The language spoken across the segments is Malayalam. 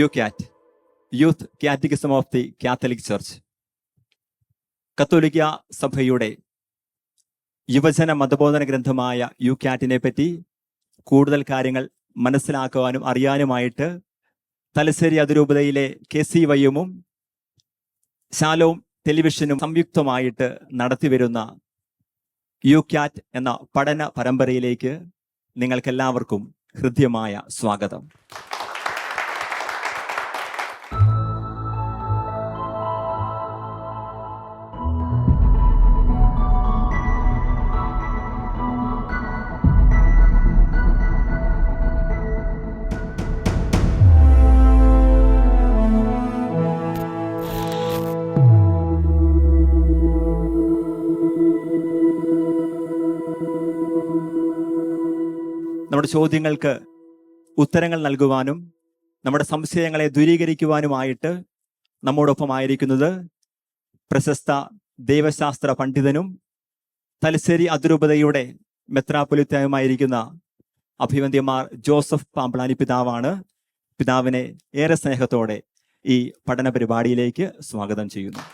യുകാറ്റ്, youth catechism of the catholic church, കത്തോലിക്ക സഭയുടെ യുവജന മതബോധന ഗ്രന്ഥമായ യുകാറ്റിനെ പറ്റി കൂടുതൽ കാര്യങ്ങൾ മനസ്സിലാക്കുവാനും അറിയാനുമായിട്ട് തലശ്ശേരി അതിരൂപതയിലെ KCYM-ഉം ശാലോം ടെലിവിഷനും സംയുക്തമായിട്ട് നടത്തിവരുന്ന യുകാറ്റ് എന്ന പഠന പരമ്പരയിലേക്ക് നിങ്ങൾക്കെല്ലാവർക്കും ഹൃദ്യമായ സ്വാഗതം. നമ്മുടെ ചോദ്യങ്ങൾക്ക് ഉത്തരങ്ങൾ നൽകുവാനും നമ്മുടെ സംശയങ്ങളെ ദൂരീകരിക്കുവാനുമായിട്ട് നമ്മോടൊപ്പമായിരിക്കുന്നത് പ്രശസ്ത ദൈവശാസ്ത്ര പണ്ഡിതനും തലശ്ശേരി അതിരൂപതയുടെ മെത്രാപ്പൊലീത്തയുമായിരിക്കുന്ന അഭിവന്ദ്യമാർ ജോസഫ് പാമ്പ്ളാനി പിതാവാണ്. പിതാവിനെ ഏറെ സ്നേഹത്തോടെ ഈ പഠന പരിപാടിയിലേക്ക് സ്വാഗതം ചെയ്യുന്നു.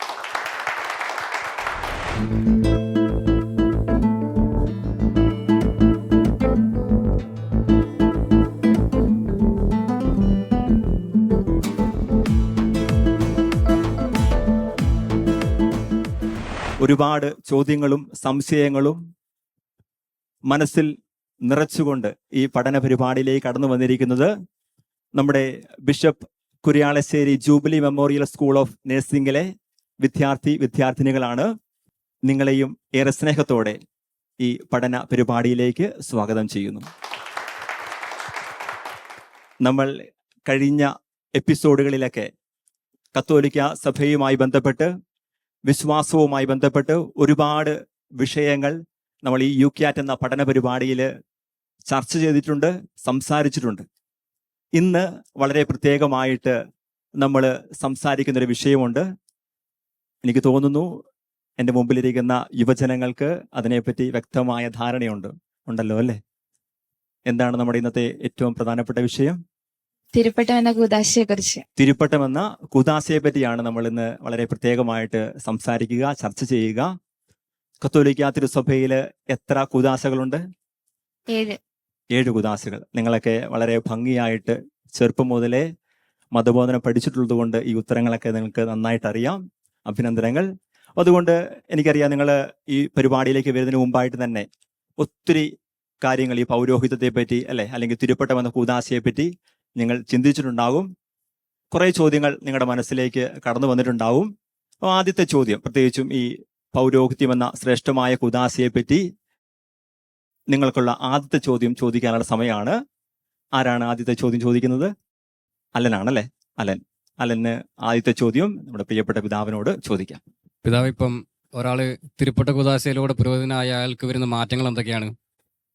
ഒരുപാട് ചോദ്യങ്ങളും സംശയങ്ങളും മനസ്സിൽ നിറച്ചുകൊണ്ട് ഈ പഠന പരിപാടിയിലേക്ക് കടന്നു വന്നിരിക്കുന്നത് നമ്മുടെ bishop Kurialacherry jubilee memorial school of നഴ്സിംഗിലെ വിദ്യാർത്ഥിനികളാണ്. നിങ്ങളെയും ഏറെ സ്നേഹത്തോടെ ഈ പഠന പരിപാടിയിലേക്ക് സ്വാഗതം ചെയ്യുന്നു. നമ്മൾ കഴിഞ്ഞ എപ്പിസോഡുകളിലൊക്കെ കത്തോലിക്ക സഭയുമായി ബന്ധപ്പെട്ട് വിശ്വാസവുമായി ബന്ധപ്പെട്ട് ഒരുപാട് വിഷയങ്ങൾ നമ്മൾ ഈ യുകാറ്റ് എന്ന പഠന പരിപാടിയിൽ ചർച്ച ചെയ്തിട്ടുണ്ട്, സംസാരിച്ചിട്ടുണ്ട്. ഇന്ന് വളരെ പ്രത്യേകമായിട്ട് നമ്മൾ സംസാരിക്കുന്നൊരു വിഷയമുണ്ട്. എനിക്ക് തോന്നുന്നു എൻ്റെ മുമ്പിലിരിക്കുന്ന യുവജനങ്ങൾക്ക് അതിനെപ്പറ്റി വ്യക്തമായ ധാരണയുണ്ടല്ലോ അല്ലേ? എന്താണ് നമ്മുടെ ഇന്നത്തെ ഏറ്റവും പ്രധാനപ്പെട്ട വിഷയം? തിരുപ്പട്ടം എന്ന കൂദാശയെ കുറിച്ച്. തിരുപ്പട്ടം എന്ന കൂദാശയെ പറ്റിയാണ് നമ്മൾ ഇന്ന് വളരെ പ്രത്യേകമായിട്ട് സംസാരിക്കുക, ചർച്ച ചെയ്യുക. കത്തോലിക്ക തിരുസഭയിൽ എത്ര കൂദാശകളുണ്ട്? 7 കൂദാശകൾ. നിങ്ങളൊക്കെ വളരെ ഭംഗിയായിട്ട് ചെറുപ്പം മുതലേ മതബോധനം പഠിച്ചിട്ടുള്ളത് കൊണ്ട് ഈ ഉത്തരങ്ങളൊക്കെ നിങ്ങൾക്ക് നന്നായിട്ട് അറിയാം. അഭിനന്ദനങ്ങൾ. അതുകൊണ്ട് എനിക്കറിയാം നിങ്ങൾ ഈ പരിപാടിയിലേക്ക് വരുന്നതിന് മുമ്പായിട്ട് തന്നെ ഒത്തിരി കാര്യങ്ങൾ ഈ പൗരോഹിത്യത്തെ പറ്റി അല്ലെങ്കിൽ തിരുപ്പട്ടം എന്ന കൂദാശയെ പറ്റി നിങ്ങൾ ചിന്തിച്ചിട്ടുണ്ടാകും. കുറേ ചോദ്യങ്ങൾ നിങ്ങളുടെ മനസ്സിലേക്ക് കടന്നു വന്നിട്ടുണ്ടാവും. അപ്പോൾ ആദ്യത്തെ ചോദ്യം, പ്രത്യേകിച്ചും ഈ പൗരോഹിത്യം എന്ന ശ്രേഷ്ഠമായ കൂദാശയെ പറ്റി നിങ്ങൾക്കുള്ള ആദ്യത്തെ ചോദ്യം ചോദിക്കാനുള്ള സമയമാണ്. ആരാണ് ആദ്യത്തെ ചോദ്യം ചോദിക്കുന്നത്? അലനാണല്ലേ? അലന് ആദ്യത്തെ ചോദ്യം നമ്മുടെ പ്രിയപ്പെട്ട പിതാവിനോട് ചോദിക്കാം. പിതാവ്, ഇപ്പം ഒരാള് തിരുപ്പട്ട കൂദാശയിലൂടെ പുരോഹിതനായ അയാൾക്ക് വരുന്ന മാറ്റങ്ങൾ എന്തൊക്കെയാണ്?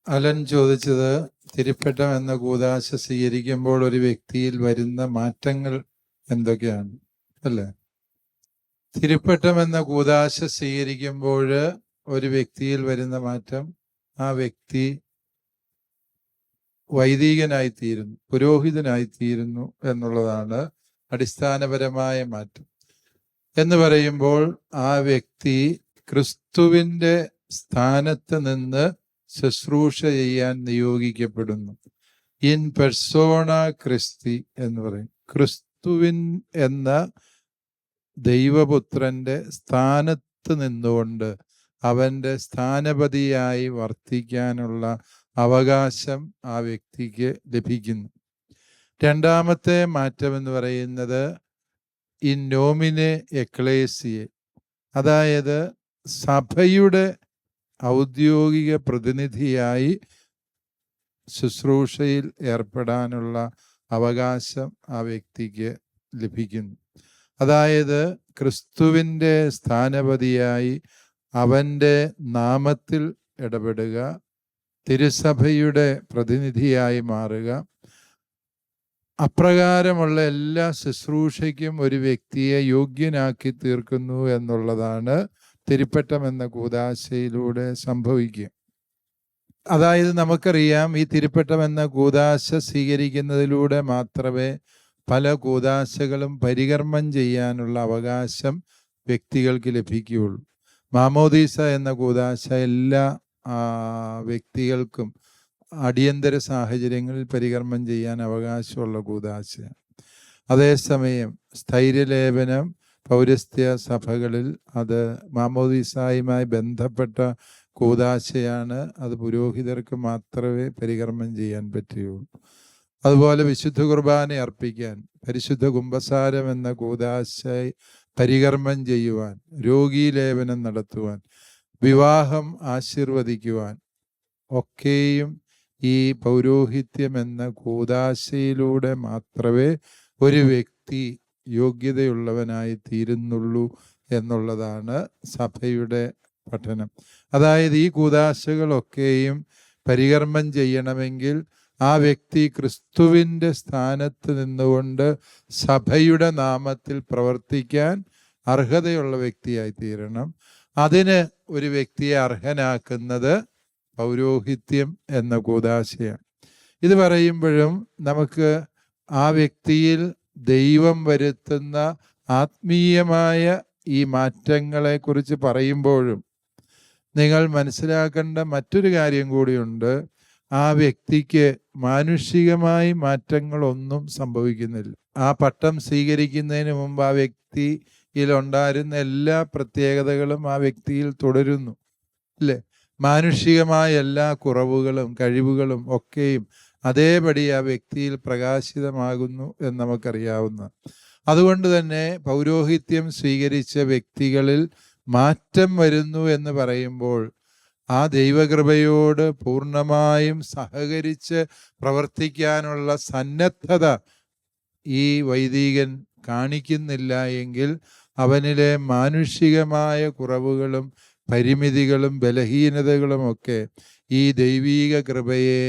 അലൻ ചോദിച്ചത് തിരുപ്പട്ടം എന്ന കൂദാശ സ്വീകരിക്കുമ്പോൾ ഒരു വ്യക്തിയിൽ വരുന്ന മാറ്റങ്ങൾ എന്തൊക്കെയാണ് അല്ലേ? തിരുപ്പട്ടം എന്ന കൂദാശ സ്വീകരിക്കുമ്പോൾ ഒരു വ്യക്തിയിൽ വരുന്ന മാറ്റം, ആ വ്യക്തി വൈദികനായിത്തീരുന്നു, പുരോഹിതനായിത്തീരുന്നു എന്നുള്ളതാണ് അടിസ്ഥാനപരമായ മാറ്റം. എന്ന് പറയുമ്പോൾ ആ വ്യക്തി ക്രിസ്തുവിൻ്റെ സ്ഥാനത്ത് നിന്ന് ശുശ്രൂഷ ചെയ്യാൻ നിയോഗിക്കപ്പെടുന്നു. ഇൻ പെർസോണ ക്രിസ്തി എന്ന് പറയും. ക്രിസ്തുവിൻ എന്ന ദൈവപുത്രന്റെ സ്ഥാനത്ത് നിന്നുകൊണ്ട് അവന്റെ സ്ഥാനപതിയായി വർത്തിക്കാനുള്ള അവകാശം ആ വ്യക്തിക്ക് ലഭിക്കുന്നു. രണ്ടാമത്തെ മാറ്റം എന്ന് പറയുന്നത് ഇൻ നോമിനെ എക്ലേസിയെ, അതായത് സഭയുടെ ഔദ്യോഗിക പ്രതിനിധിയായി ശുശ്രൂഷയിൽ ഏർപ്പെടാനുള്ള അവകാശം ആ വ്യക്തിക്ക് ലഭിക്കുന്നു. അതായത് ക്രിസ്തുവിൻ്റെ സ്ഥാനപതിയായി അവൻ്റെ നാമത്തിൽ ഇടപെടുക, തിരുസഭയുടെ പ്രതിനിധിയായി മാറുക. അപ്രകാരമുള്ള എല്ലാ ശുശ്രൂഷയ്ക്കും ഒരു വ്യക്തിയെ യോഗ്യനാക്കി തീർക്കുന്നു എന്നുള്ളതാണ് തിരുപ്പട്ടം എന്ന കൂദാശയിലൂടെ സംഭവിക്കുക. അതായത് നമുക്കറിയാം, ഈ തിരുപ്പട്ടം എന്ന കൂദാശ സ്വീകരിക്കുന്നതിലൂടെ മാത്രമേ പല കൂദാശകളും പരികർമ്മം ചെയ്യാനുള്ള അവകാശം വ്യക്തികൾക്ക് ലഭിക്കുകയുള്ളൂ. മാമോദീസ എന്ന കൂദാശ എല്ലാ വ്യക്തികൾക്കും അടിയന്തര സാഹചര്യങ്ങളിൽ പരികർമ്മം ചെയ്യാൻ അവകാശമുള്ള കൂദാശയാണ്. അതേസമയം സ്ഥൈര്യലേപനം പൗരസ്ത്യ സഭകളിൽ അത് മാമോദീസായുമായി ബന്ധപ്പെട്ട കൂദാശയാണ്. അത് പുരോഹിതർക്ക് മാത്രമേ പരികർമ്മം ചെയ്യാൻ പറ്റുകയുള്ളൂ. അതുപോലെ വിശുദ്ധ കുർബാന അർപ്പിക്കാൻ, പരിശുദ്ധ കുമ്പസാരം എന്ന കൂദാശ പരികർമ്മം ചെയ്യുവാൻ, രോഗീലേപനം നടത്തുവാൻ, വിവാഹം ആശീർവദിക്കുവാൻ ഒക്കെയും ഈ പൗരോഹിത്യം എന്ന കൂദാശയിലൂടെ മാത്രമേ ഒരു വ്യക്തി യോഗ്യതയുള്ളവനായി തീരുന്നുള്ളൂ എന്നുള്ളതാണ് സഭയുടെ പഠനം. അതായത് ഈ കൂദാശകളൊക്കെയും പരികർമ്മം ചെയ്യണമെങ്കിൽ ആ വ്യക്തി ക്രിസ്തുവിൻ്റെ സ്ഥാനത്ത് നിന്നുകൊണ്ട് സഭയുടെ നാമത്തിൽ പ്രവർത്തിക്കാൻ അർഹതയുള്ള വ്യക്തിയായി തീരണം. അതിന് ഒരു വ്യക്തിയെ അർഹനാക്കുന്നത് പൗരോഹിത്യം എന്ന കൂദാശയാണ്. ഇത് പറയുമ്പോഴും നമുക്ക് ആ വ്യക്തിയിൽ ദൈവം വരുത്തുന്ന ആത്മീയമായ ഈ മാറ്റങ്ങളെക്കുറിച്ച് പറയുമ്പോഴും നിങ്ങൾ മനസ്സിലാക്കേണ്ട മറ്റൊരു കാര്യം കൂടിയുണ്ട്. ആ വ്യക്തിക്ക് മാനുഷികമായി മാറ്റങ്ങളൊന്നും സംഭവിക്കുന്നില്ല. ആ പട്ടം സ്വീകരിക്കുന്നതിന് മുമ്പ് ആ വ്യക്തിയിൽ ഉണ്ടായിരുന്ന എല്ലാ പ്രത്യേകതകളും ആ വ്യക്തിയിൽ തുടരുന്നു, അല്ലേ? മാനുഷികമായ എല്ലാ കുറവുകളും കഴിവുകളും ഒക്കെയും അതേപടി ആ വ്യക്തിയിൽ പ്രകാശിതമാകുന്നു എന്ന് നമുക്കറിയാവുന്ന. അതുകൊണ്ട് തന്നെ പൗരോഹിത്യം സ്വീകരിച്ച വ്യക്തികളിൽ മാറ്റം വരുന്നു എന്ന് പറയുമ്പോൾ ആ ദൈവകൃപയോട് പൂർണ്ണമായും സഹകരിച്ച് പ്രവർത്തിക്കാനുള്ള സന്നദ്ധത ഈ വൈദികൻ കാണിക്കുന്നില്ല എങ്കിൽ അവനിലെ മാനുഷികമായ കുറവുകളും പരിമിതികളും ബലഹീനതകളുമൊക്കെ ഈ ദൈവീക കൃപയെ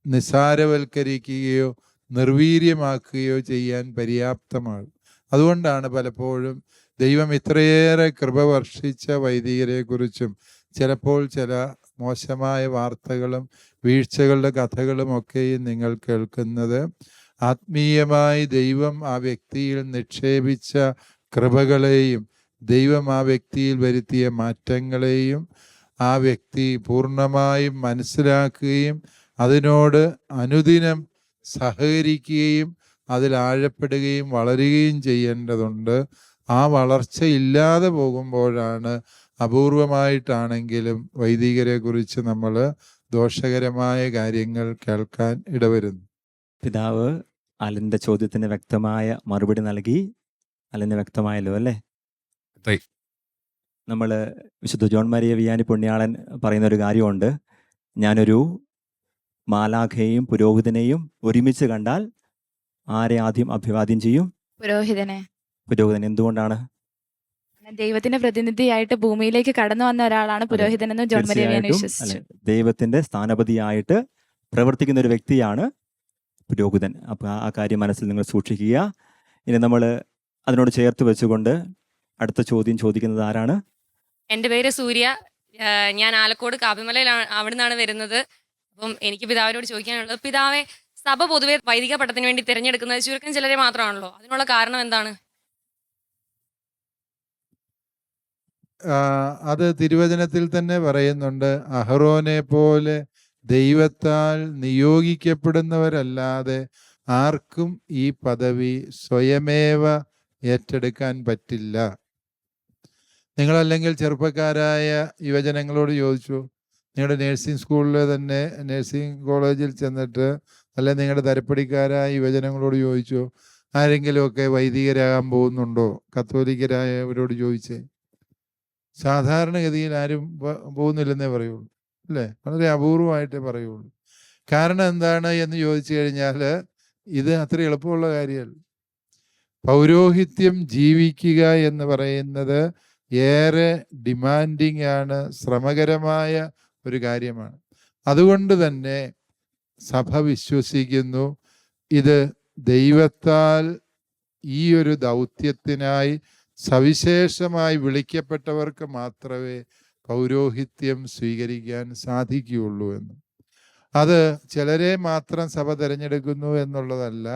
നിസാരവൽക്കരിക്കുകയോ നിർവീര്യമാക്കുകയോ ചെയ്യാൻ പര്യാപ്തമാകും. അതുകൊണ്ടാണ് പലപ്പോഴും ദൈവം ഇത്രയേറെ കൃപ വർഷിച്ച വൈദികരെക്കുറിച്ചും ചിലപ്പോൾ ചില മോശമായ വാർത്തകളും വീഴ്ചകളുടെ കഥകളും ഒക്കെയും നിങ്ങൾ കേൾക്കുന്നത്. ആത്മീയമായി ദൈവം ആ വ്യക്തിയിൽ നിക്ഷേപിച്ച കൃപകളെയും ദൈവം ആ വ്യക്തിയിൽ വരുത്തിയ മാറ്റങ്ങളെയും ആ വ്യക്തി പൂർണ്ണമായും മനസ്സിലാക്കുകയും അതിനോട് അനുദിനം സഹകരിക്കുകയും അതിൽ ആഴപ്പെടുകയും വളരുകയും ചെയ്യേണ്ടതുണ്ട്. ആ വളർച്ച ഇല്ലാതെ പോകുമ്പോഴാണ് അപൂർവമായിട്ടാണെങ്കിലും വൈദികരെ കുറിച്ച് നമ്മൾ ദോഷകരമായ കാര്യങ്ങൾ കേൾക്കാൻ ഇടവരുന്നു. പിതാവ് അലന്റെ ചോദ്യത്തിന് വ്യക്തമായ മറുപടി നൽകി. അലന് വ്യക്തമായല്ലോ അല്ലേ? നമ്മൾ വിശുദ്ധ ജോൺ മരിയ വിയാനി പുണ്യാളൻ പറയുന്ന ഒരു കാര്യമുണ്ട്. ഞാനൊരു മാലാഖയെയും പുരോഹിതനെയും ഒരുമിച്ച് കണ്ടാൽ ആരെ ആദ്യം അഭിവാദ്യം ചെയ്യും? പുരോഹിതനെ. പുരോഹിതൻ. എന്തുകൊണ്ടാണ്? ദൈവത്തിന്റെ പ്രതിനിധിയായിട്ട് ഭൂമിയിലേക്ക് കടന്നു വന്ന ഒരാളാണ് പുരോഹിതൻ എന്ന് ജോൺ മരിയ വിയാനി വിശ്വസിച്ചു. ദൈവത്തിന്റെ സ്ഥാനപതിയായിട്ട് പ്രവർത്തിക്കുന്ന ഒരു വ്യക്തിയാണ് പുരോഹിതൻ. അപ്പൊ ആ കാര്യം മനസ്സിൽ നിങ്ങൾ സൂക്ഷിക്കുക. ഇനി നമ്മൾ അതിനോട് ചേർത്ത് വെച്ചുകൊണ്ട് അടുത്ത ചോദ്യം ചോദിക്കുന്നത് ആരാണ്? എൻ്റെ പേര് സൂര്യ. ഞാൻ ആലക്കോട് കാപ്പിമലയിലാണ്, അവിടെ നിന്നാണ് വരുന്നത്. അപ്പം എനിക്ക് പിതാവിനോട് ചോദിക്കാനുള്ളത്, പിതാവെ, സഭ പൊതുവെ വൈദിക പട്ടത്തിന് വേണ്ടി തിരഞ്ഞെടുക്കുന്നത് ചുരുക്കം ചിലരെ മാത്രമാണല്ലോ. അതിനുള്ള കാരണം എന്താണ്? അത് തിരുവചനത്തിൽ തന്നെ പറയുന്നുണ്ട്. അഹറോനെ പോലെ ദൈവത്താൽ നിയോഗിക്കപ്പെടുന്നവരല്ലാതെ ആർക്കും ഈ പദവി സ്വയമേവ ഏറ്റെടുക്കാൻ പറ്റില്ല. നിങ്ങളല്ലെങ്കിൽ ചെറുപ്പക്കാരായ യുവജനങ്ങളോട് ചോദിച്ചു, നിങ്ങളുടെ നേഴ്സിംഗ് സ്കൂളിൽ തന്നെ നേഴ്സിംഗ് കോളേജിൽ ചെന്നിട്ട്, അല്ലെ നിങ്ങളുടെ തരപ്പടിക്കാരായ യുവജനങ്ങളോട് ചോദിച്ചു, ആരെങ്കിലുമൊക്കെ വൈദികരാകാൻ പോകുന്നുണ്ടോ? കത്തോലിക്കരായവരോട് ചോദിച്ചേ. സാധാരണഗതിയിൽ ആരും പോകുന്നില്ലെന്നേ പറയുള്ളൂ, അല്ലേ? വളരെ അപൂർവമായിട്ടേ പറയുള്ളൂ. കാരണം എന്താണ് എന്ന് ചോദിച്ചു കഴിഞ്ഞാൽ ഇത് അത്ര എളുപ്പമുള്ള കാര്യമല്ല. പൗരോഹിത്യം ജീവിക്കുക എന്ന് പറയുന്നത് ഏറെ ഡിമാൻഡിങ് ആണ്, ശ്രമകരമായ ഒരു കാര്യമാണ്. അതുകൊണ്ട് തന്നെ സഭ വിശ്വസിക്കുന്നു, ഇത് ദൈവത്താൽ ഈ ഒരു ദൗത്യത്തിനായി സവിശേഷമായി വിളിക്കപ്പെട്ടവർക്ക് മാത്രമേ പൗരോഹിത്യം സ്വീകരിക്കാൻ സാധിക്കുകയുള്ളൂ എന്ന്. അത് ചിലരെ മാത്രം സഭ തിരഞ്ഞെടുക്കുന്നു എന്നുള്ളതല്ല,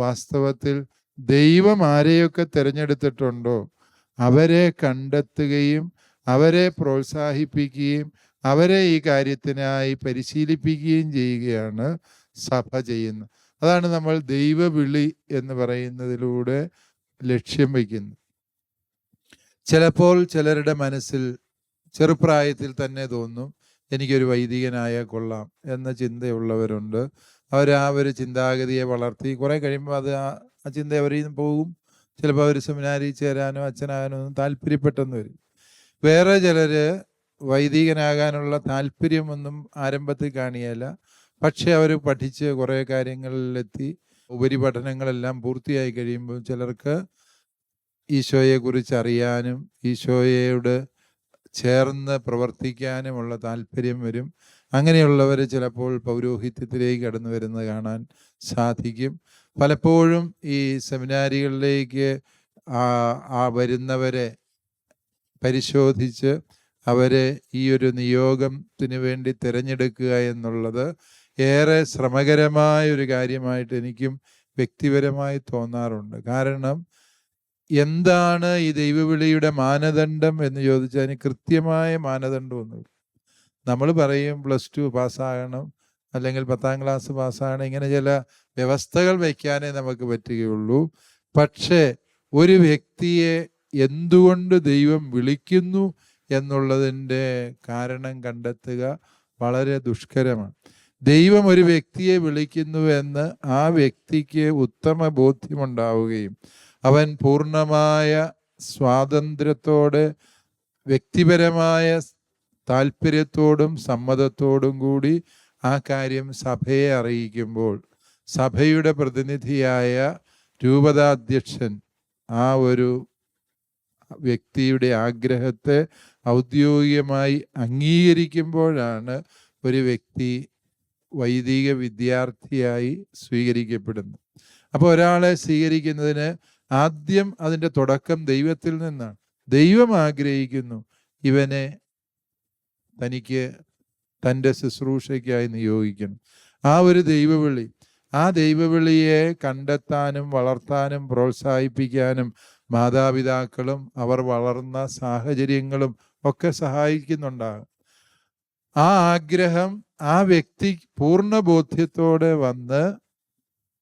വാസ്തവത്തിൽ ദൈവം ആരെയൊക്കെ തിരഞ്ഞെടുത്തിട്ടുണ്ടോ അവരെ കണ്ടെത്തുകയും അവരെ പ്രോത്സാഹിപ്പിക്കുകയും അവരെ ഈ കാര്യത്തിനായി പരിശീലിപ്പിക്കുകയും ചെയ്യുകയാണ് സഭ ചെയ്യുന്നത്. അതാണ് നമ്മൾ ദൈവവിളി എന്ന് പറയുന്നതിലൂടെ ലക്ഷ്യം വയ്ക്കുന്നത്. ചിലപ്പോൾ ചിലരുടെ മനസ്സിൽ ചെറുപ്രായത്തിൽ തന്നെ തോന്നും എനിക്കൊരു വൈദികനായ കൊള്ളാം എന്ന ചിന്തയുള്ളവരുണ്ട്. അവർ ആ ഒരു ചിന്താഗതിയെ വളർത്തി കുറേ കഴിയുമ്പോൾ അത് ആ ചിന്ത അവരിൽ നിന്ന് പോകും. ചിലപ്പോൾ അവർ സെമിനാരിൽ ചേരാനോ അച്ഛനാകാനോ ഒന്നും താല്പര്യപ്പെട്ടെന്ന് വരും. വേറെ ചിലർ വൈദികനാകാനുള്ള താല്പര്യമൊന്നും ആരംഭത്തിൽ കാണിയല്ല, പക്ഷെ അവർ പഠിച്ച് കുറേ കാര്യങ്ങളിലെത്തി ഉപരിപഠനങ്ങളെല്ലാം പൂർത്തിയായി കഴിയുമ്പോൾ ചിലർക്ക് ഈശോയെക്കുറിച്ച് അറിയാനും ഈശോയോട് ചേർന്ന് പ്രവർത്തിക്കാനുമുള്ള താല്പര്യം വരും. അങ്ങനെയുള്ളവർ ചിലപ്പോൾ പൗരോഹിത്യത്തിലേക്ക് കടന്നു വരുന്നത് കാണാൻ സാധിക്കും. പലപ്പോഴും ഈ സെമിനാരികളിലേക്ക് വരുന്നവരെ പരിശോധിച്ച് അവരെ ഈ ഒരു നിയോഗത്തിന് വേണ്ടി തിരഞ്ഞെടുക്കുക എന്നുള്ളത് ഏറെ ശ്രമകരമായ ഒരു കാര്യമായിട്ട് എനിക്കും വ്യക്തിപരമായി തോന്നാറുണ്ട്. കാരണം എന്താണ് ഈ ദൈവവിളിയുടെ മാനദണ്ഡം എന്ന് ചോദിച്ചാൽ അതിന് കൃത്യമായ മാനദണ്ഡമൊന്നുമില്ല. നമ്മൾ പറയും +2 പാസ്സാകണം, അല്ലെങ്കിൽ 10ാം ക്ലാസ് പാസ്സാകണം, ഇങ്ങനെ ചില വ്യവസ്ഥകൾ വയ്ക്കാനേ നമുക്ക് പറ്റുകയുള്ളൂ. പക്ഷേ ഒരു വ്യക്തിയെ എന്തുകൊണ്ട് ദൈവം വിളിക്കുന്നു എന്നുള്ളതിൻ്റെ കാരണം കണ്ടെത്തുക വളരെ ദുഷ്കരമാണ്. ദൈവം ഒരു വ്യക്തിയെ വിളിക്കുന്നു എന്ന് ആ വ്യക്തിക്ക് ഉത്തമ ബോധ്യമുണ്ടാവുകയും അവൻ പൂർണ്ണമായ സ്വാതന്ത്ര്യത്തോടെ വ്യക്തിപരമായ താല്പര്യത്തോടും സമ്മതത്തോടും കൂടി ആ കാര്യം സഭയെ അറിയിക്കുമ്പോൾ സഭയുടെ പ്രതിനിധിയായ രൂപതാധ്യക്ഷൻ ആ ഒരു വ്യക്തിയുടെ ആഗ്രഹത്തെ ഔദ്യോഗികമായി അംഗീകരിക്കുമ്പോഴാണ് ഒരു വ്യക്തി വൈദിക വിദ്യാർത്ഥിയായി സ്വീകരിക്കപ്പെടുന്നത്. അപ്പോൾ ഒരാളെ സ്വീകരിക്കുന്നതിന് ആദ്യം അതിൻ്റെ തുടക്കം ദൈവത്തിൽ നിന്നാണ്. ദൈവം ആഗ്രഹിക്കുന്നു ഇവനെ തനിക്ക് തൻ്റെ ശുശ്രൂഷയ്ക്കായി നിയോഗിക്കണം. ആ ഒരു ദൈവവിളി, ആ ദൈവവിളിയെ കണ്ടെത്താനും വളർത്താനും പ്രോത്സാഹിപ്പിക്കാനും മാതാപിതാക്കളും അവർ വളർന്ന സാഹചര്യങ്ങളും ഒക്കെ സഹായിക്കുന്നുണ്ടാകും. ആ ആഗ്രഹം ആ വ്യക്തി പൂർണ്ണ ബോധ്യത്തോടെ വന്ന്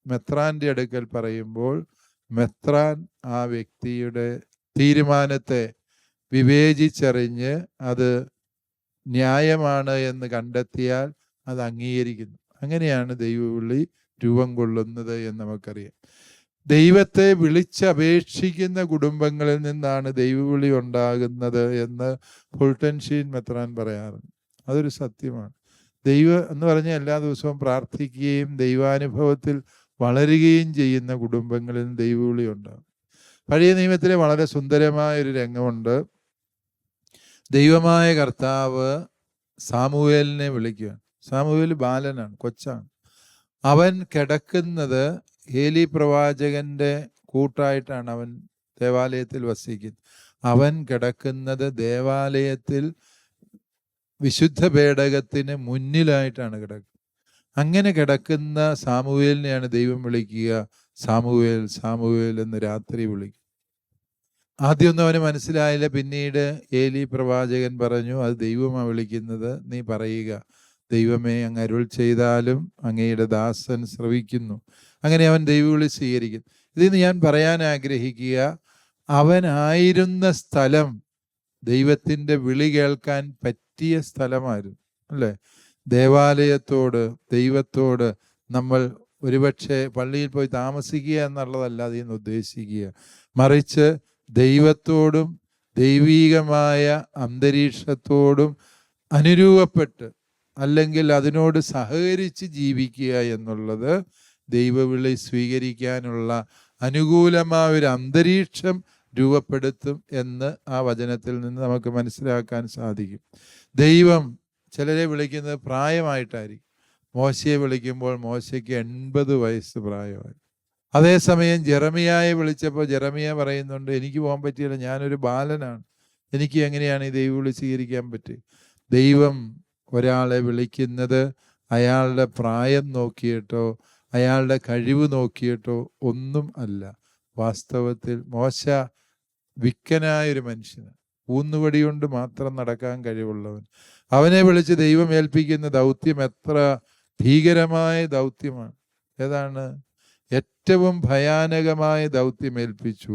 മെത്രാന്റെ അടുക്കൽ പറയുമ്പോൾ മെത്രാൻ ആ വ്യക്തിയുടെ തീരുമാനത്തെ വിവേചിച്ചറിഞ്ഞ് അത് ന്യായമാണ് എന്ന് കണ്ടെത്തിയാൽ അത് അംഗീകരിക്കുന്നു. അങ്ങനെയാണ് ദൈവവിളി രൂപം കൊള്ളുന്നത് എന്ന് നമുക്കറിയാം. ദൈവത്തെ വിളിച്ചപേക്ഷിക്കുന്ന കുടുംബങ്ങളിൽ നിന്നാണ് ദൈവവിളി ഉണ്ടാകുന്നത് എന്ന് ഫുൾട്ടൻഷീൻ മെത്രാൻ പറയാറുണ്ട്. അതൊരു സത്യമാണ്. ദൈവം എന്ന് പറഞ്ഞാൽ എല്ലാ ദിവസവും പ്രാർത്ഥിക്കുകയും ദൈവാനുഭവത്തിൽ വളരുകയും ചെയ്യുന്ന കുടുംബങ്ങളിൽ ദൈവവിളി ഉണ്ടാകും. പഴയ നിയമത്തിലെ വളരെ സുന്ദരമായ ഒരു രംഗമുണ്ട്. ദൈവമായ കർത്താവ് സാമുവേലിനെ വിളിക്കുക. സാമുവേൽ ബാലനാണ്, കൊച്ചാണ്. അവൻ കിടക്കുന്നത് ഏലി പ്രവാചകന്റെ കൂട്ടായിട്ടാണ് അവൻ ദേവാലയത്തിൽ വസിക്കുന്നത്. അവൻ കിടക്കുന്നത് ദേവാലയത്തിൽ വിശുദ്ധ പേടകത്തിന് മുന്നിലായിട്ടാണ് കിടക്കുന്നത്. അങ്ങനെ കിടക്കുന്ന സാമുവേലിനെയാണ് ദൈവം വിളിക്കുക. സാമുവേൽ സാമുവേൽ എന്ന് രാത്രി വിളിക്കും. ആദ്യമൊന്നും അവന് മനസ്സിലായില്ല. പിന്നീട് ഏലി പ്രവാചകൻ പറഞ്ഞു, അത് ദൈവമാണ് വിളിക്കുന്നത്, നീ പറയുക, ദൈവമേ അങ്ങ് അരുൾ ചെയ്താലും അങ്ങയുടെ ദാസൻ ശ്രവിക്കുന്നു. അങ്ങനെ അവൻ ദൈവവിളി സ്വീകരിക്കും. ഇതിന് ഞാൻ പറയാൻ ആഗ്രഹിക്കുക, അവനായിരുന്ന സ്ഥലം ദൈവത്തിൻ്റെ വിളി കേൾക്കാൻ പറ്റിയ സ്ഥലമായിരുന്നു, അല്ലേ? ദേവാലയത്തോട് ദൈവത്തോട് നമ്മൾ ഒരുപക്ഷെ പള്ളിയിൽ പോയി താമസിക്കുക എന്നുള്ളതല്ല അതിൽ നിന്ന് ഉദ്ദേശിക്കുക, മറിച്ച് ദൈവത്തോടും ദൈവീകമായ അന്തരീക്ഷത്തോടും അനുരൂപപ്പെട്ട് അല്ലെങ്കിൽ അതിനോട് സഹകരിച്ച് ജീവിക്കുക എന്നുള്ളത് ദൈവവിളി സ്വീകരിക്കാനുള്ള അനുകൂലമായ ഒരു അന്തരീക്ഷം രൂപപ്പെടുത്തും എന്ന് ആ വചനത്തിൽ നിന്ന് നമുക്ക് മനസ്സിലാക്കാൻ സാധിക്കും. ദൈവം ചിലരെ വിളിക്കുന്നത് പ്രായമായിട്ടായിരിക്കും. മോശയെ വിളിക്കുമ്പോൾ മോശയ്ക്ക് 80 വയസ്സ് പ്രായമായി. അതേസമയം ജെറമിയായെ വിളിച്ചപ്പോൾ ജെറമിയ പറയുന്നുണ്ട്, എനിക്ക് പോകാൻ പറ്റിയില്ല, ഞാനൊരു ബാലനാണ്, എനിക്ക് എങ്ങനെയാണ് ഈ ദൈവവിളി സ്വീകരിക്കാൻ പറ്റുക? ദൈവം ഒരാളെ വിളിക്കുന്നത് അയാളുടെ പ്രായം നോക്കിയിട്ടോ അയാളുടെ കഴിവ് നോക്കിയിട്ടോ ഒന്നും അല്ല. വാസ്തവത്തിൽ മോശ വിക്കനായൊരു മനുഷ്യന്, ഊന്നുവടി കൊണ്ട് മാത്രം നടക്കാൻ കഴിവുള്ളവൻ. അവനെ വിളിച്ച് ദൈവം ഏൽപ്പിക്കുന്ന ദൗത്യം എത്ര ഭീകരമായ ദൗത്യമാണ്! ഏതാണ്? ഏറ്റവും ഭയാനകമായ ദൗത്യം ഏൽപ്പിച്ചു.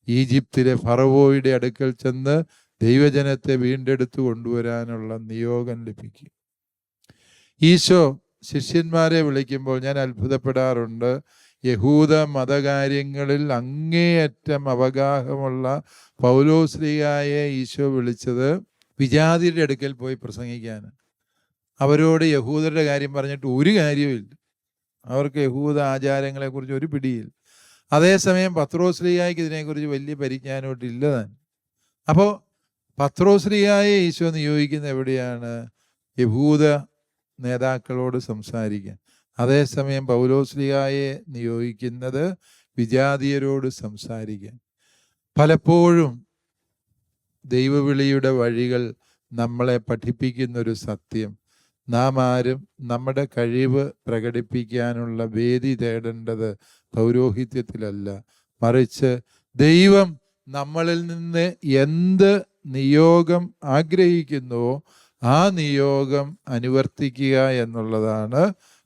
ഈജിപ്തിലെ ഫറവോയുടെ അടുക്കൽ ചെന്ന് ദൈവജനത്തെ വീണ്ടെടുത്തു കൊണ്ടുവരാനുള്ള നിയോഗം ലഭിക്കും. ഈശോ ശിഷ്യന്മാരെ വിളിക്കുമ്പോൾ ഞാൻ അത്ഭുതപ്പെടാറുണ്ട്. യഹൂദ മതകാര്യങ്ങളിൽ അങ്ങേയറ്റം അവഗാഹമുള്ള പൗലോസ്ലീഹായെ ഈശോ വിളിച്ചത് വിജാതിയുടെ അടുക്കൽ പോയി പ്രസംഗിക്കാൻ. അവരോട് യഹൂദരുടെ കാര്യം പറഞ്ഞിട്ട് ഒരു കാര്യവുമില്ല. അവർക്ക് യഹൂദ ആചാരങ്ങളെക്കുറിച്ച് ഒരു പിടിയില്ല. അതേസമയം പത്രോസ്ലീഹായ്ക്ക് ഇതിനെക്കുറിച്ച് വലിയ പരിജ്ഞാനമായിട്ടില്ല താൻ. അപ്പോൾ പത്രോസ്ലീഹായെ ഈശോ നിയോഗിക്കുന്ന എവിടെയാണ്? യഹൂദ നേതാക്കളോട് സംസാരിക്കാൻ. അതേസമയം പൗലോസ്ലീഹായെ നിയോഗിക്കുന്നത് വിജാതീയരോട് സംസാരിക്കാൻ. പലപ്പോഴും ദൈവവിളിയുടെ വഴികൾ നമ്മളെ പഠിപ്പിക്കുന്നൊരു സത്യം, നാം ആരും നമ്മുടെ കഴിവ് പ്രകടിപ്പിക്കാനുള്ള വേദി തേടേണ്ടത് പൗരോഹിത്യത്തിലല്ല, മറിച്ച് ദൈവം നമ്മളിൽ നിന്ന് എന്ത് നിയോഗം ആഗ്രഹിക്കുന്നുവോ ആ നിയോഗം അനുവർത്തിക്കുക എന്നുള്ളതാണ്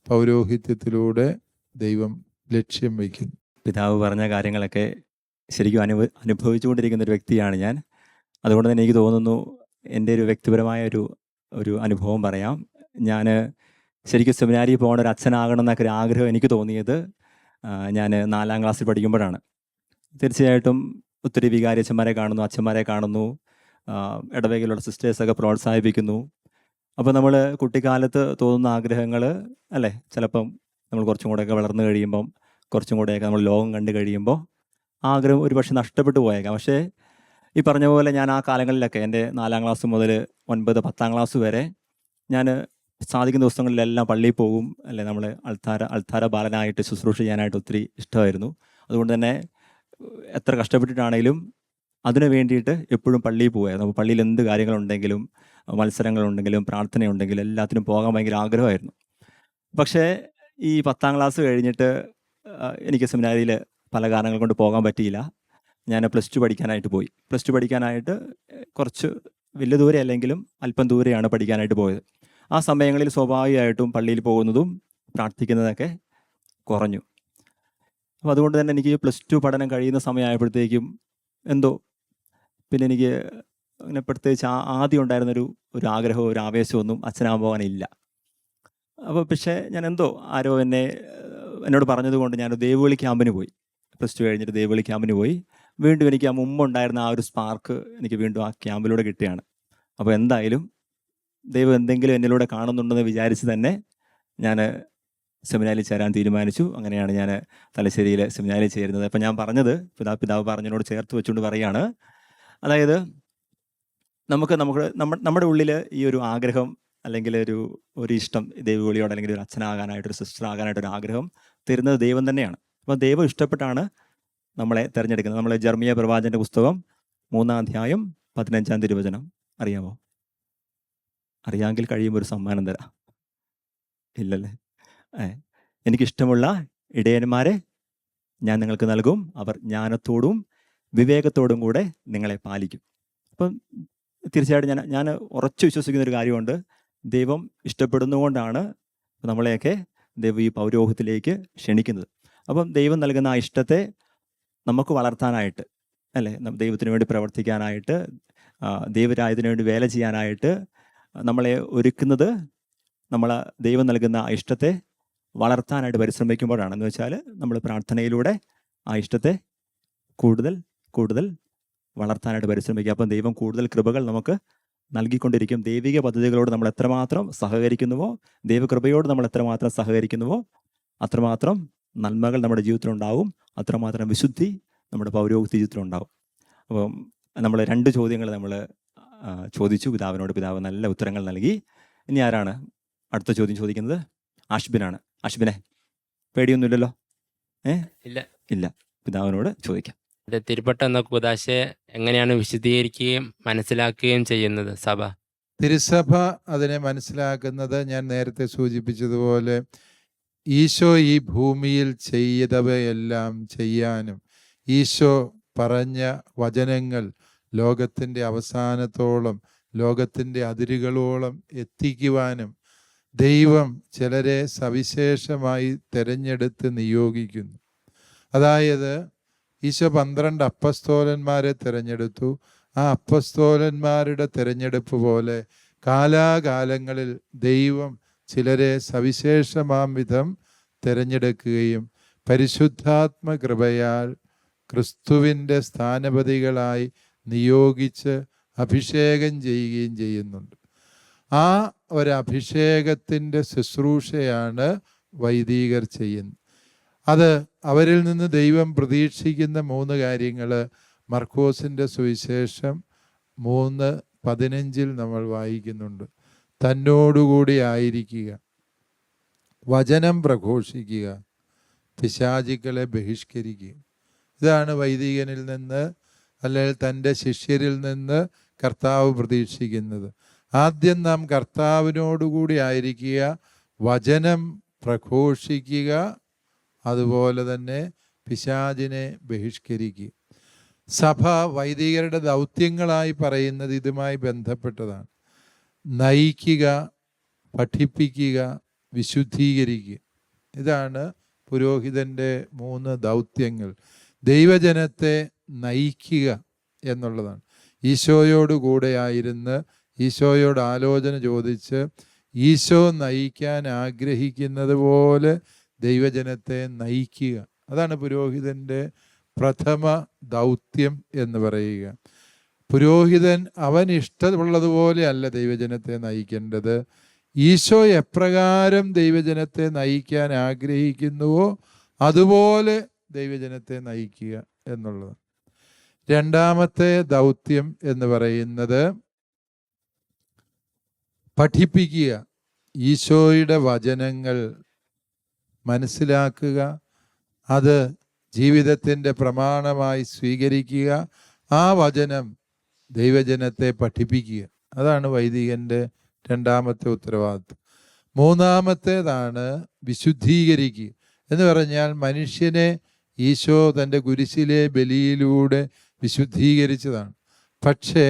പൗരോഹിത്യത്തിലൂടെ ദൈവം ലക്ഷ്യം വയ്ക്കുന്നത്. പിതാവ് പറഞ്ഞ കാര്യങ്ങളൊക്കെ ശരിക്കും അനുഭവിച്ചുകൊണ്ടിരിക്കുന്ന ഒരു വ്യക്തിയാണ് ഞാൻ. അതുകൊണ്ട് തന്നെ എനിക്ക് തോന്നുന്നു എൻ്റെ ഒരു വ്യക്തിപരമായ ഒരു അനുഭവം പറയാം. ഞാൻ ശരിക്കും സെമിനാരിയിൽ പോകേണ്ട ഒരു അച്ഛനാകണം എന്നൊക്കെ ഒരു ആഗ്രഹം എനിക്ക് തോന്നിയത് ഞാൻ 4ാം ക്ലാസ്സിൽ പഠിക്കുമ്പോഴാണ്. തീർച്ചയായിട്ടും ഒത്തിരി വികാരിയച്ഛന്മാരെ കാണുന്നു, അച്ഛന്മാരെ കാണുന്നു, ഇടവകയിലുള്ള സിസ്റ്റേഴ്സൊക്കെ പ്രോത്സാഹിപ്പിക്കുന്നു. അപ്പോൾ നമ്മൾ കുട്ടിക്കാലത്ത് തോന്നുന്ന ആഗ്രഹങ്ങൾ അല്ലേ, ചിലപ്പം നമ്മൾ കുറച്ചും കൂടെയൊക്കെ വളർന്നു കഴിയുമ്പം, കുറച്ചും കൂടെയൊക്കെ നമ്മൾ ലോകം കണ്ടു കഴിയുമ്പോൾ ആഗ്രഹം ഒരു പക്ഷെ നഷ്ടപ്പെട്ടു പോയേക്കാം. പക്ഷേ ഈ പറഞ്ഞ പോലെ ഞാൻ ആ കാലങ്ങളിലൊക്കെ എൻ്റെ 4ാം ക്ലാസ് മുതൽ 9, 10ാം ക്ലാസ് വരെ ഞാൻ സാധിക്കുന്ന ദിവസങ്ങളിലെല്ലാം പള്ളിയിൽ പോകും, അല്ലെ, നമ്മൾ അൾത്താര ബാലനായിട്ട് ശുശ്രൂഷ ചെയ്യാനായിട്ട് ഒത്തിരി ഇഷ്ടമായിരുന്നു. അതുകൊണ്ട് തന്നെ എത്ര കഷ്ടപ്പെട്ടിട്ടാണെങ്കിലും അതിനു വേണ്ടിയിട്ട് എപ്പോഴും പള്ളിയിൽ പോകുമായിരുന്നു. അപ്പോൾ പള്ളിയിൽ എന്ത് കാര്യങ്ങളുണ്ടെങ്കിലും, മത്സരങ്ങളുണ്ടെങ്കിലും, പ്രാർത്ഥനയുണ്ടെങ്കിലും എല്ലാത്തിനും പോകാൻ ഭയങ്കര ആഗ്രഹമായിരുന്നു. പക്ഷേ ഈ 10ാം ക്ലാസ് കഴിഞ്ഞിട്ട് എനിക്ക് സെമിനാരിയിൽ പല കാരണങ്ങൾ കൊണ്ട് പോകാൻ പറ്റിയില്ല. ഞാൻ +2 പഠിക്കാനായിട്ട് പോയി. +2 പഠിക്കാനായിട്ട് കുറച്ച് വലിയ ദൂരെ അല്ലെങ്കിലും അല്പം ദൂരെയാണ് പഠിക്കാനായിട്ട് പോയത്. ആ സമയങ്ങളിൽ സ്വാഭാവികമായിട്ടും പള്ളിയിൽ പോകുന്നതും പ്രാർത്ഥിക്കുന്നതൊക്കെ കുറഞ്ഞു. അപ്പോൾ അതുകൊണ്ട് തന്നെ എനിക്ക് +2 പഠനം കഴിയുന്ന സമയമായപ്പോഴത്തേക്കും എന്തോ പിന്നെ എനിക്ക് അങ്ങനെ പ്രത്യേകിച്ച് ആദ്യം ഉണ്ടായിരുന്നൊരു ആഗ്രഹമോ ഒരു ആവേശമൊന്നും അച്ഛനാകാൻ പോകാനില്ല. അപ്പോൾ പക്ഷേ ഞാൻ എന്തോ ആരോ എന്നോട് പറഞ്ഞതുകൊണ്ട് ഞാൻ ദേവവിളി ക്യാമ്പിന് പോയി. +2 കഴിഞ്ഞിട്ട് ദേവവിളി ക്യാമ്പിന് പോയി. വീണ്ടും എനിക്ക് ആ മുമ്പുണ്ടായിരുന്ന ആ ഒരു സ്പാർക്ക് എനിക്ക് വീണ്ടും ആ ക്യാമ്പിലൂടെ കിട്ടുകയാണ്. അപ്പോൾ എന്തായാലും ദൈവം എന്തെങ്കിലും എന്നിലൂടെ കാണുന്നുണ്ടെന്ന് വിചാരിച്ച് തന്നെ ഞാൻ സെമിനാരിൽ ചേരാൻ തീരുമാനിച്ചു. അങ്ങനെയാണ് ഞാൻ തലശ്ശേരിയിൽ സെമിനാരിൽ ചേരുന്നത്. അപ്പോൾ ഞാൻ പറഞ്ഞത് പിതാവ് പറഞ്ഞതിനോട് ചേർത്ത് വെച്ചുകൊണ്ട് പറയുകയാണ്, അതായത് നമ്മുടെ ഉള്ളിൽ ഈ ഒരു ആഗ്രഹം അല്ലെങ്കിൽ ഒരു ഇഷ്ടം ദൈവവിളിയോട് അല്ലെങ്കിൽ ഒരു അച്ഛനാകാനായിട്ട്, ഒരു സിസ്റ്റർ ആകാനായിട്ടൊരു ആഗ്രഹം തരുന്നത് ദൈവം തന്നെയാണ്. അപ്പോൾ ദൈവം ഇഷ്ടപ്പെട്ടാണ് നമ്മളെ തിരഞ്ഞെടുക്കുന്നത്. നമ്മൾ ജെറമ്യാ പ്രവാചകന്റെ പുസ്തകം 3-ാം അധ്യായം 15-ാം തിരുവചനം അറിയാമോ? അറിയാമെങ്കിൽ കഴിയുമ്പോൾ ഒരു സമ്മാനം തരാം. ഇല്ലല്ലേ? എനിക്കിഷ്ടമുള്ള ഇടയന്മാരെ ഞാൻ നിങ്ങൾക്ക് നൽകും, അവർ ജ്ഞാനത്തോടും വിവേകത്തോടും കൂടെ നിങ്ങളെ പാലിക്കും. അപ്പം തീർച്ചയായിട്ടും ഞാൻ ഉറച്ചു വിശ്വസിക്കുന്ന ഒരു കാര്യമുണ്ട്. ദൈവം ഇഷ്ടപ്പെടുന്നതുകൊണ്ടാണ് നമ്മളെയൊക്കെ ദൈവം ഈ പൗരോഹിത്യത്തിലേക്ക് ക്ഷണിക്കുന്നത്. അപ്പം ദൈവം നൽകുന്ന ആ ഇഷ്ടത്തെ നമുക്ക് വളർത്താനായിട്ട്, അല്ലേ, ദൈവത്തിന് വേണ്ടി പ്രവർത്തിക്കാനായിട്ട്, ദൈവരാജ്യത്തിന് വേണ്ടി വേല ചെയ്യാനായിട്ട് നമ്മളെ ഒരുക്കുന്നത് ദൈവം നൽകുന്ന ആ ഇഷ്ടത്തെ വളർത്താനായിട്ട് പരിശ്രമിക്കുമ്പോഴാണ്. എന്ന് വെച്ചാൽ നമ്മൾ പ്രാർത്ഥനയിലൂടെ ആ ഇഷ്ടത്തെ കൂടുതൽ വളർത്താനായിട്ട് പരിശ്രമിക്കുക. അപ്പം ദൈവം കൂടുതൽ കൃപകൾ നമുക്ക് നൽകിക്കൊണ്ടിരിക്കും. ദൈവിക പദ്ധതികളോട് നമ്മൾ എത്രമാത്രം സഹകരിക്കുന്നുവോ, ദൈവകൃപയോട് നമ്മൾ എത്രമാത്രം സഹകരിക്കുന്നുവോ, അത്രമാത്രം നന്മകൾ നമ്മുടെ ജീവിതത്തിലുണ്ടാവും, അത്രമാത്രം വിശുദ്ധി നമ്മുടെ പൗരോഹിത്യ ജീവിതത്തിലുണ്ടാവും. അപ്പം നമ്മൾ 2 ചോദ്യങ്ങൾ നമ്മൾ ചോദിച്ചു പിതാവിനോട്. പിതാവ് നല്ല ഉത്തരങ്ങൾ നൽകി. ഇനി ആരാണ് അടുത്ത ചോദ്യം ചോദിക്കുന്നത്? ആഷിബിനാണ്. ആഷിബിനെ, പേടിയൊന്നുമില്ലല്ലോ? ഇല്ല. പിതാവിനോട് ചോദിക്കാം. തിരുപ്പട്ട എന്ന കൂദാശയെ എങ്ങനെയാണ് വിശദീകരിക്കുകയും മനസ്സിലാക്കുകയും ചെയ്യുന്നത് സഭ? തിരുസഭ അതിനെ മനസ്സിലാക്കുന്നത് ഞാൻ നേരത്തെ സൂചിപ്പിച്ചതുപോലെ ഈശോ ഈ ഭൂമിയിൽ ചെയ്തവയെല്ലാം ചെയ്യാനും ഈശോ പറഞ്ഞ വചനങ്ങൾ ലോകത്തിൻ്റെ അവസാനത്തോളം, ലോകത്തിൻ്റെ അതിരുകളോളം എത്തിക്കുവാനും ദൈവം ചിലരെ സവിശേഷമായി തിരഞ്ഞെടുത്ത് നിയോഗിക്കുന്നു. അതായത് ഈശോ 12 അപ്പസ്തോലന്മാരെ തിരഞ്ഞെടുത്തു. ആ അപ്പസ്തോലന്മാരുടെ തിരഞ്ഞെടുപ്പ് പോലെ കാലാകാലങ്ങളിൽ ദൈവം ചിലരെ സവിശേഷമാം വിധം തിരഞ്ഞെടുക്കുകയും പരിശുദ്ധാത്മ കൃപയാൽ ക്രിസ്തുവിൻ്റെ സ്ഥാനപതികളായി നിയോഗിച്ച് അഭിഷേകം ചെയ്യുകയും ചെയ്യുന്നുണ്ട്. ആ ഒരഭിഷേകത്തിൻ്റെ ശുശ്രൂഷയാണ് വൈദികർ ചെയ്യുന്നത്. അത് അവരിൽ നിന്ന് ദൈവം പ്രതീക്ഷിക്കുന്ന 3 കാര്യങ്ങൾ മർക്കോസിൻ്റെ സുവിശേഷം 3:15 നമ്മൾ വായിക്കുന്നുണ്ട്. തന്നോടുകൂടി ആയിരിക്കുക, വചനം പ്രഘോഷിക്കുക, പിശാചുക്കളെ ബഹിഷ്കരിക്കുക. ഇതാണ് വൈദികനിൽ നിന്ന്, അല്ലെങ്കിൽ തൻ്റെ ശിഷ്യരിൽ നിന്ന് കർത്താവ് പ്രതീക്ഷിക്കുന്നത്. ആദ്യം നാം കർത്താവിനോടുകൂടി ആയിരിക്കുക, വചനം പ്രഘോഷിക്കുക, അതുപോലെ തന്നെ പിശാചിനെ ബഹിഷ്കരിക്കുക. സഭ വൈദികരുടെ ദൗത്യങ്ങളായി പറയുന്നത് ഇതുമായി ബന്ധപ്പെട്ടതാണ്. നയിക്കുക, പഠിപ്പിക്കുക, വിശുദ്ധീകരിക്കുക. ഇതാണ് പുരോഹിതൻ്റെ 3 ദൗത്യങ്ങൾ. ദൈവജനത്തെ നയിക്കുക എന്നുള്ളതാണ്. ഈശോയോട് കൂടെ ആയിരുന്ന് ഈശോയോട് ആലോചന ചോദിച്ച് ഈശോ നയിക്കാൻ ആഗ്രഹിക്കുന്നത് പോലെ ദൈവജനത്തെ നയിക്കുക. അതാണ് പുരോഹിതൻ്റെ പ്രഥമ ദൗത്യം എന്ന് പറയുക. പുരോഹിതൻ അവൻ ഇഷ്ടമുള്ളതുപോലെ അല്ല ദൈവജനത്തെ നയിക്കേണ്ടത്. ഈശോ എപ്രകാരം ദൈവജനത്തെ നയിക്കാൻ ആഗ്രഹിക്കുന്നുവോ അതുപോലെ ദൈവജനത്തെ നയിക്കുക എന്നുള്ളത്. രണ്ടാമത്തെ ദൗത്യം എന്ന് പറയുന്നത് പഠിപ്പിക്കുക. ഈശോയുടെ വചനങ്ങൾ മനസ്സിലാക്കുക, അത് ജീവിതത്തിൻ്റെ പ്രമാണമായി സ്വീകരിക്കുക, ആ വചനം ദൈവജനത്തെ പഠിപ്പിക്കുക. അതാണ് വൈദികൻ്റെ രണ്ടാമത്തെ ഉത്തരവാദിത്വം. മൂന്നാമത്തേതാണ് വിശുദ്ധീകരിക്കുക എന്ന് പറഞ്ഞാൽ മനുഷ്യനെ ഈശോ തൻ്റെ കുരിശിലെ ബലിയിലൂടെ വിശുദ്ധീകരിച്ചതാണ്. പക്ഷേ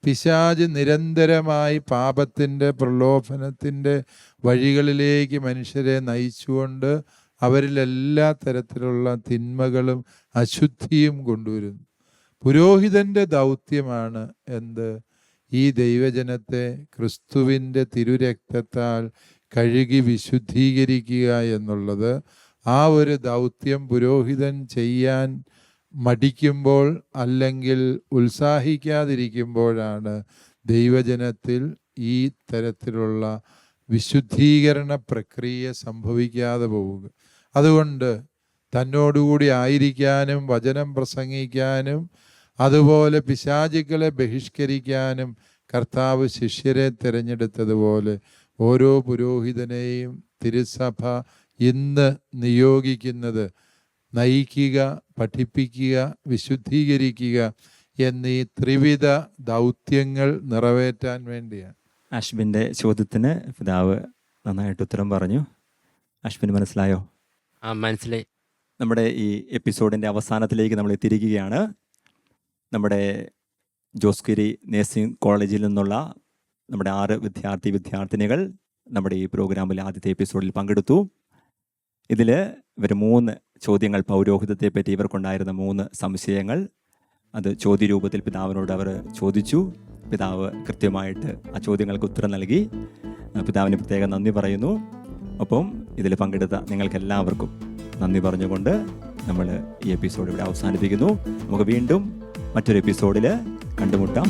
പിശാച് നിരന്തരമായി പാപത്തിൻ്റെ പ്രലോഭനത്തിൻ്റെ വഴികളിലേക്ക് മനുഷ്യരെ നയിച്ചുകൊണ്ട് അവരിൽ എല്ലാ തരത്തിലുള്ള തിന്മകളും അശുദ്ധിയും കൊണ്ടുവരുന്നു. പുരോഹിതൻ്റെ ദൗത്യമാണ് എന്ത്? ഈ ദൈവജനത്തെ ക്രിസ്തുവിൻ്റെ തിരുരക്തത്താൽ കഴുകി വിശുദ്ധീകരിക്കുക എന്നുള്ളത്. ആ ഒരു ദൗത്യം പുരോഹിതൻ ചെയ്യാൻ മടിക്കുമ്പോൾ അല്ലെങ്കിൽ ഉത്സാഹിക്കാതിരിക്കുമ്പോഴാണ് ദൈവജനത്തിൽ ഈ തരത്തിലുള്ള വിശുദ്ധീകരണ പ്രക്രിയ സംഭവിക്കാതെ പോവുക. അതുകൊണ്ട് തന്നോടുകൂടി ആയിരിക്കാനും വചനം പ്രസംഗിക്കാനും അതുപോലെ പിശാചുക്കളെ ബഹിഷ്കരിക്കാനും കർത്താവ് ശിഷ്യരെ തിരഞ്ഞെടുത്തതുപോലെ ഓരോ പുരോഹിതനെയും തിരുസഭ ഇന്ന് നിയോഗിക്കുന്നത് നയിക്കുക, പഠിപ്പിക്കുക, വിശുദ്ധീകരിക്കുക എന്നീ ത്രിവിധ ദൗത്യങ്ങൾ നിറവേറ്റാൻ വേണ്ടിയാണ്. അശ്വിൻ്റെ ചോദ്യത്തിന് പിതാവ് നന്നായിട്ട് ഉത്തരം പറഞ്ഞു. അശ്വിന് മനസ്സിലായോ? മനസ്സിലായി. നമ്മുടെ ഈ എപ്പിസോഡിൻ്റെ അവസാനത്തിലേക്ക് നമ്മൾ എത്തിയിരിക്കുകയാണ്. നമ്മുടെ ജോസ്ഗിരി നഴ്സിംഗ് കോളേജിൽ നിന്നുള്ള നമ്മുടെ 6 വിദ്യാർത്ഥിനികൾ നമ്മുടെ ഈ പ്രോഗ്രാമിൽ ആദ്യത്തെ എപ്പിസോഡിൽ പങ്കെടുത്തു. ഇതിൽ ഇവർ 3 ചോദ്യങ്ങൾ, പൗരോഹിത്യത്തെ പറ്റി ഇവർക്കുണ്ടായിരുന്ന 3 സംശയങ്ങൾ, അത് ചോദ്യരൂപത്തിൽ പിതാവിനോട് അവർ ചോദിച്ചു. പിതാവ് കൃത്യമായിട്ട് ആ ചോദ്യങ്ങൾക്ക് ഉത്തരം നൽകി. പിതാവിന് പ്രത്യേകം നന്ദി പറയുന്നു. ഒപ്പം ഇതിൽ പങ്കെടുത്ത നിങ്ങൾക്കെല്ലാവർക്കും നന്ദി പറഞ്ഞുകൊണ്ട് നമ്മൾ ഈ എപ്പിസോഡ് ഇവിടെ അവസാനിപ്പിക്കുന്നു. നമുക്ക് വീണ്ടും മറ്റൊരു എപ്പിസോഡിൽ കണ്ടുമുട്ടാം.